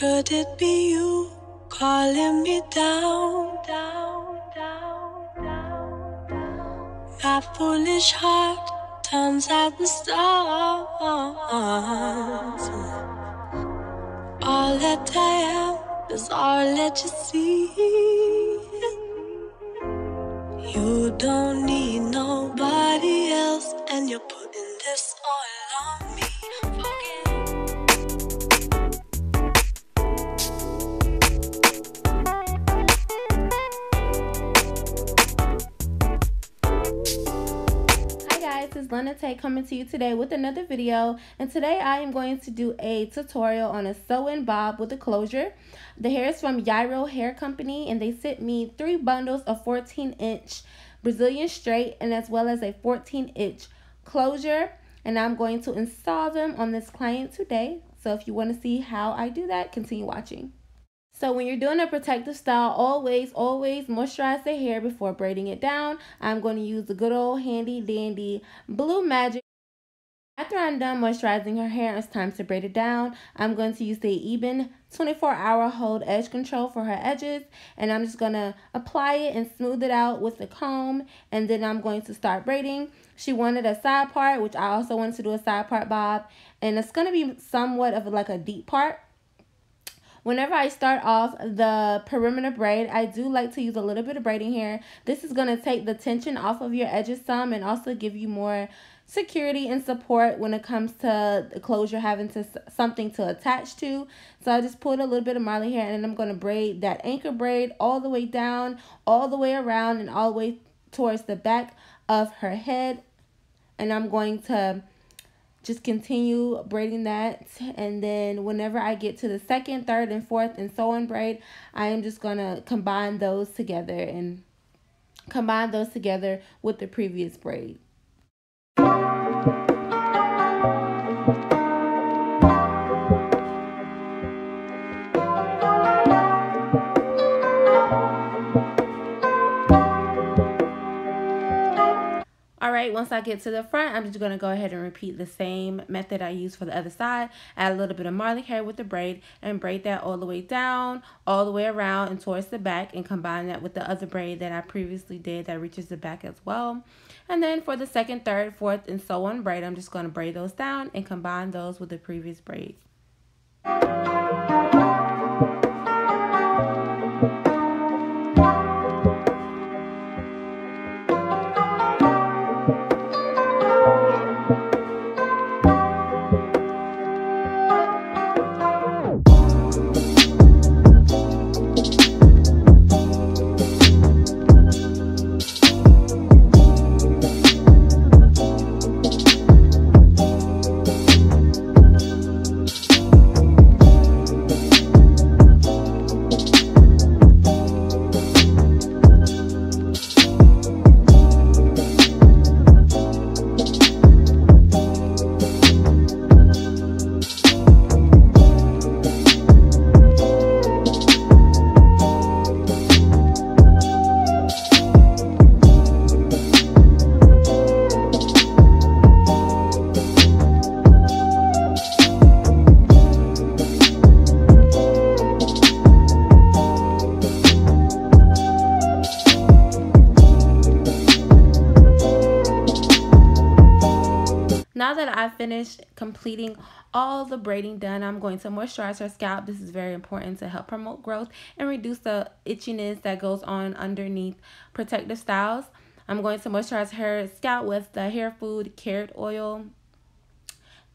Could it be you calling me down, down, down, down, down? My foolish heart turns at the stars. All that I am is all that you see. You don't need nobody else, and you're putting this all on me. This is thelondontayy coming to you today with another video, and today I am going to do a tutorial on a sew-in bob with a closure. The hair is from Yiroo Hair Company, and they sent me 3 bundles of 14-inch Brazilian straight and as well as a 14-inch closure, and I'm going to install them on this client today. So if you want to see how I do that, continue watching. So when you're doing a protective style, always moisturize the hair before braiding it down. I'm going to use the good old handy dandy Blue Magic. After I'm done moisturizing her hair, it's time to braid it down. I'm going to use the Even 24-hour hold edge control for her edges, and I'm just going to apply it and smooth it out with the comb, and then I'm going to start braiding. She wanted a side part, which I also wanted to do a side part bob, and it's going to be somewhat of like a deep part. Whenever I start off the perimeter braid, I do like to use a little bit of braiding hair. This is going to take the tension off of your edges some and also give you more security and support when it comes to the closure having something to attach to. So I just pulled a little bit of Marley hair, and then I'm going to braid that anchor braid all the way down, all the way around, and all the way towards the back of her head. And I'm going to just continue braiding that, and then whenever I get to the second, third, and fourth and so on braid, I am just gonna combine those together with the previous braid. Alright, once I get to the front, I'm just going to go ahead and repeat the same method I used for the other side. Add a little bit of Marley hair with the braid and braid that all the way down, all the way around and towards the back, and combine that with the other braid that I previously did that reaches the back as well. And then for the second, third, fourth, and so on braid, I'm just going to braid those down and combine those with the previous braid. Now that I've finished completing all the braiding done, I'm going to moisturize her scalp. This is very important to help promote growth and reduce the itchiness that goes on underneath protective styles. I'm going to moisturize her scalp with the Hair Food Carrot Oil.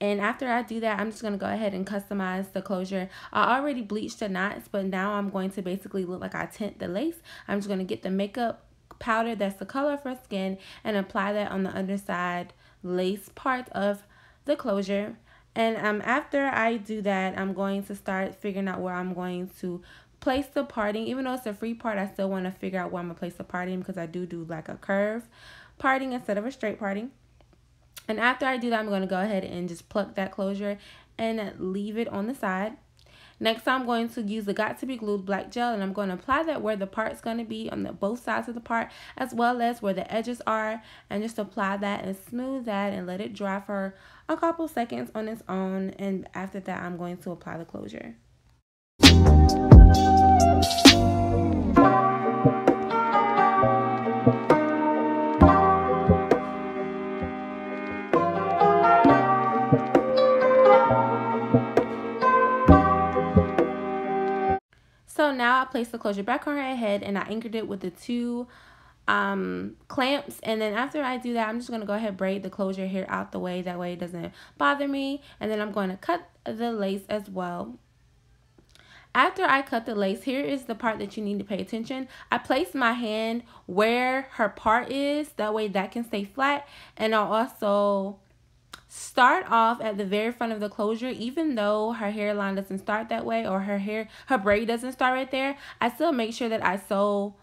And after I do that, I'm just going to go ahead and customize the closure. I already bleached the knots, but now I'm going to basically look like I tint the lace. I'm just going to get the makeup powder that's the color of her skin and apply that on the underside lace part of the closure. And after I do that, I'm going to start figuring out where I'm going to place the parting. Even though it's a free part, I still want to figure out where I'm going to place the parting, because I do like a curve parting instead of a straight parting. And after I do that, I'm going to go ahead and just pluck that closure and leave it on the side. Next, I'm going to use the Got To Be Glued black gel, and I'm going to apply that where the part's going to be on both sides of the part, as well as where the edges are, and just apply that and smooth that and let it dry for a couple seconds on its own. And after that, I'm going to apply the closure. now I placed the closure back on her head and I anchored it with the 2 clamps. And then after I do that, I'm just going to go ahead and braid the closure here out the way. That way it doesn't bother me. And then I'm going to cut the lace as well. After I cut the lace, here is the part that you need to pay attention. I place my hand where her part is. That way that can stay flat. And I'll also start off at the very front of the closure. Even though her hairline doesn't start that way, or her braid doesn't start right there, I still make sure that I sew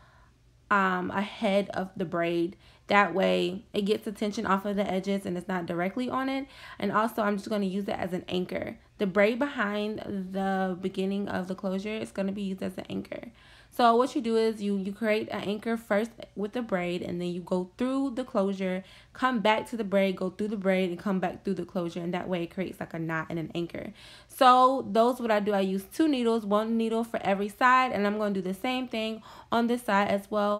ahead of the braid. That way it gets the tension off of the edges and it's not directly on it. And also I'm just going to use it as an anchor. The braid behind the beginning of the closure is going to be used as an anchor. So what you do is you create an anchor first with the braid, and then you go through the closure, come back to the braid, go through the braid, and come back through the closure. And that way it creates like a knot and an anchor. So those what I do. I use 2 needles, 1 needle for every side, and I'm going to do the same thing on this side as well.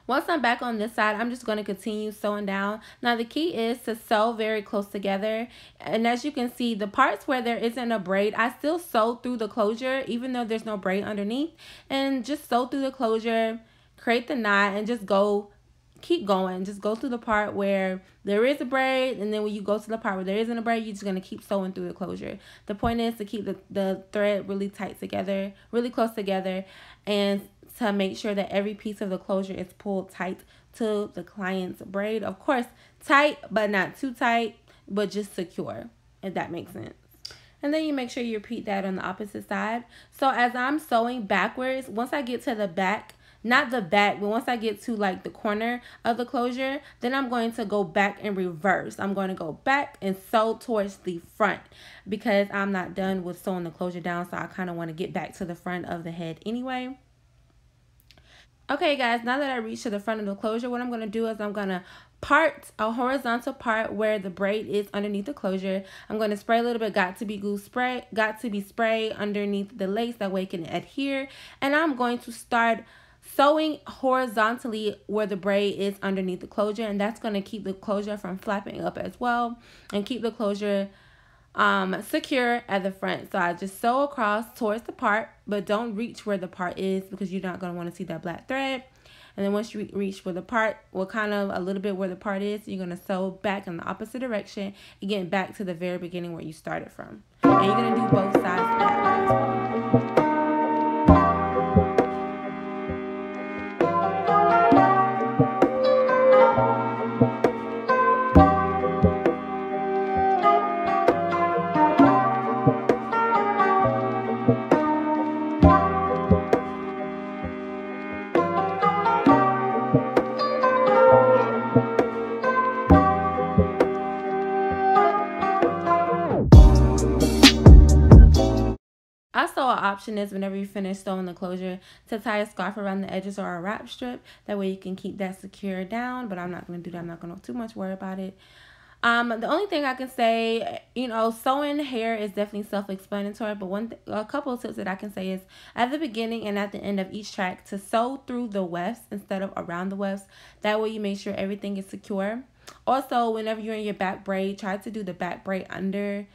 Once I'm back on this side, I'm just going to continue sewing down. Now the key is to sew very close together. And as you can see, the parts where there isn't a braid, I still sew through the closure even though there's no braid underneath. And just sew through the closure, create the knot, and just keep going. Just go through the part where there is a braid, and then when you go to the part where there isn't a braid, you're just going to keep sewing through the closure. The point is to keep the thread really tight together, really close together, and to make sure that every piece of the closure is pulled tight to the client's braid. Of course, tight, but not too tight, but just secure, if that makes sense. And then you make sure you repeat that on the opposite side. So as I'm sewing backwards, once I get to the back, not the back, but once I get to like the corner of the closure, then I'm going to go back in reverse. I'm going to go back and sew towards the front because I'm not done with sewing the closure down. So I kind of want to get back to the front of the head anyway. Okay guys, now that I reached to the front of the closure, what I'm going to do is I'm going to part a horizontal part where the braid is underneath the closure. I'm going to spray a little bit got to be spray underneath the lace, that way it can adhere. And I'm going to start sewing horizontally where the braid is underneath the closure, and that's going to keep the closure from flapping up as well and keep the closure secure at the front. So I just sew across towards the part, but don't reach where the part is because you're not going to want to see that black thread. And then once you reach where the part, well, kind of a little bit where the part is, you're going to sew back in the opposite direction, again back to the very beginning where you started from. And you're going to do both sides that way as well. Also, an option is whenever you finish sewing the closure to tie a scarf around the edges or a wrap strip. That way you can keep that secure down, but I'm not going to do that. I'm not going to too much worry about it. The only thing I can say, sewing hair is definitely self-explanatory, but a couple of tips that I can say is at the beginning and at the end of each track to sew through the wefts instead of around the wefts. That way you make sure everything is secure. Also, whenever you're in your back braid, try to do the back braid under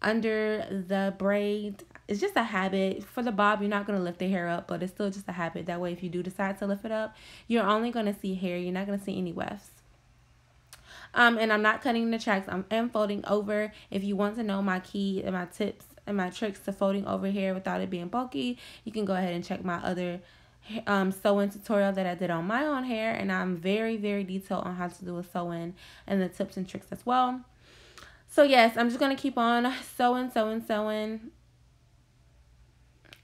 the braid. It's just a habit. For the bob, you're not going to lift the hair up, but it's still just a habit. That way, if you do decide to lift it up, you're only going to see hair. You're not going to see any wefts. And I'm not cutting the tracks. I'm folding over. If you want to know my key and my tips and my tricks to folding over hair without it being bulky, you can go ahead and check my other sewing tutorial that I did on my own hair. And I'm very, very detailed on how to do a sewing and the tips and tricks as well. So yes, I'm just going to keep on sewing.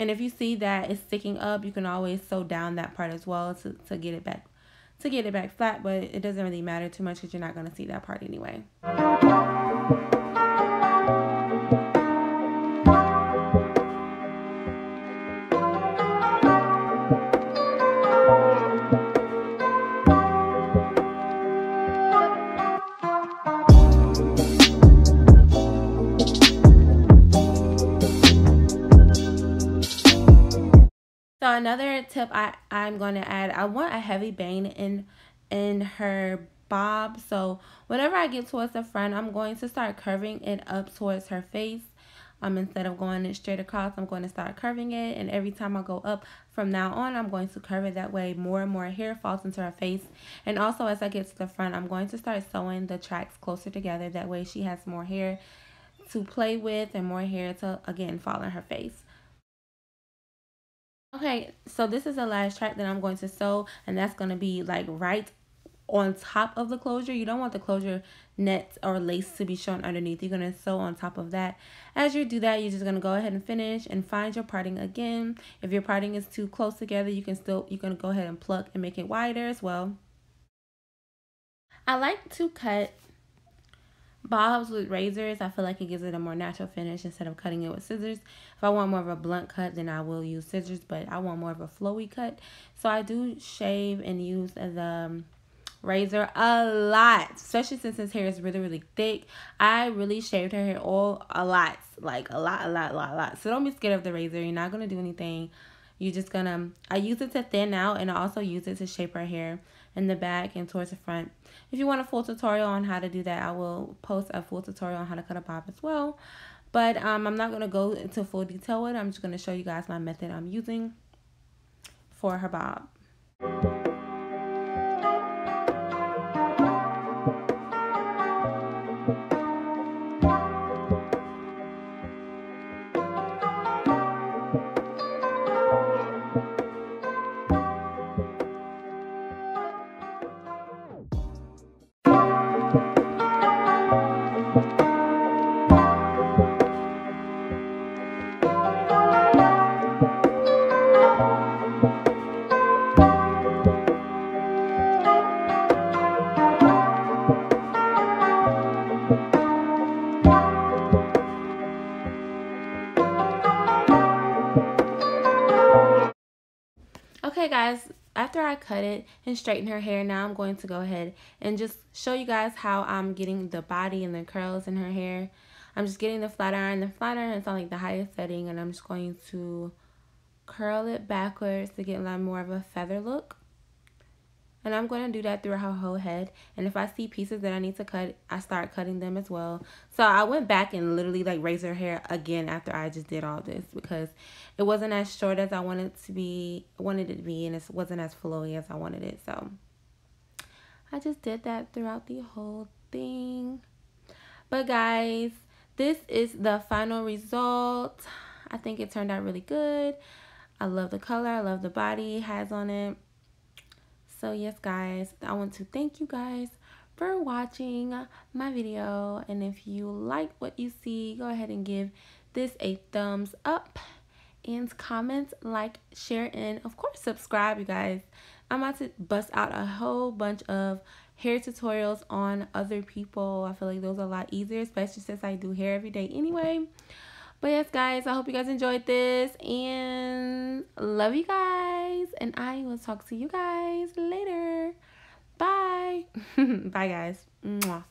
And if you see that it's sticking up, you can always sew down that part as well to get it back flat, but it doesn't really matter too much because you're not going to see that part anyway. So another tip I'm going to add, I want a heavy bang in her bob. So whenever I get towards the front, I'm going to start curving it up towards her face. Instead of going it straight across, I'm going to start curving it, and every time I go up from now on, I'm going to curve it. That way more and more hair falls into her face. And also, as I get to the front, I'm going to start sewing the tracks closer together. That way she has more hair to play with and more hair to, again, fall in her face. Okay, so this is the last track that I'm going to sew, and that's going to be like right on top of the closure. You don't want the closure net or lace to be shown underneath. You're going to sew on top of that. As you do that, you're just going to go ahead and finish and find your parting again. If your parting is too close together, you're going to go ahead and pluck and make it wider as well. I like to cut bobs with razors. I feel like it gives it a more natural finish instead of cutting it with scissors. If I want more of a blunt cut, then I will use scissors, but I want more of a flowy cut. So I do shave and use the razor a lot, especially since his hair is really thick. I really shaved her hair a lot, like a lot. So don't be scared of the razor. You're not gonna do anything. You're just gonna, I use it to thin out, and I also use it to shape her hair in the back and towards the front. If you want a full tutorial on how to do that, I will post a full tutorial on how to cut a bob as well. But I'm not going to go into full detail with it. I'm just going to show you guys my method I'm using for her bob. Okay guys, after I cut it and straighten her hair, now I'm going to go ahead and just show you guys how I'm getting the body and the curls in her hair. I'm just getting the flat iron. The flat iron is on like the highest setting, and I'm just going to curl it backwards to get a lot more of a feather look. And I'm going to do that through her whole head. And if I see pieces that I need to cut, I start cutting them as well. So I went back and literally like raised her hair again after I just did all this, because it wasn't as short as I wanted it to be, and it wasn't as flowy as I wanted it. So I just did that throughout the whole thing. But guys, this is the final result. I think it turned out really good. I love the color. I love the body it has on it. So yes guys, I want to thank you guys for watching my video, and if you like what you see, go ahead and give this a thumbs up and comment, like, share, and of course subscribe. You guys, I'm about to bust out a whole bunch of hair tutorials on other people. I feel like those are a lot easier, especially since I do hair every day anyway. But yes guys, I hope you guys enjoyed this, and love you guys, and I will talk to you guys later. Bye. Bye guys. Mwah.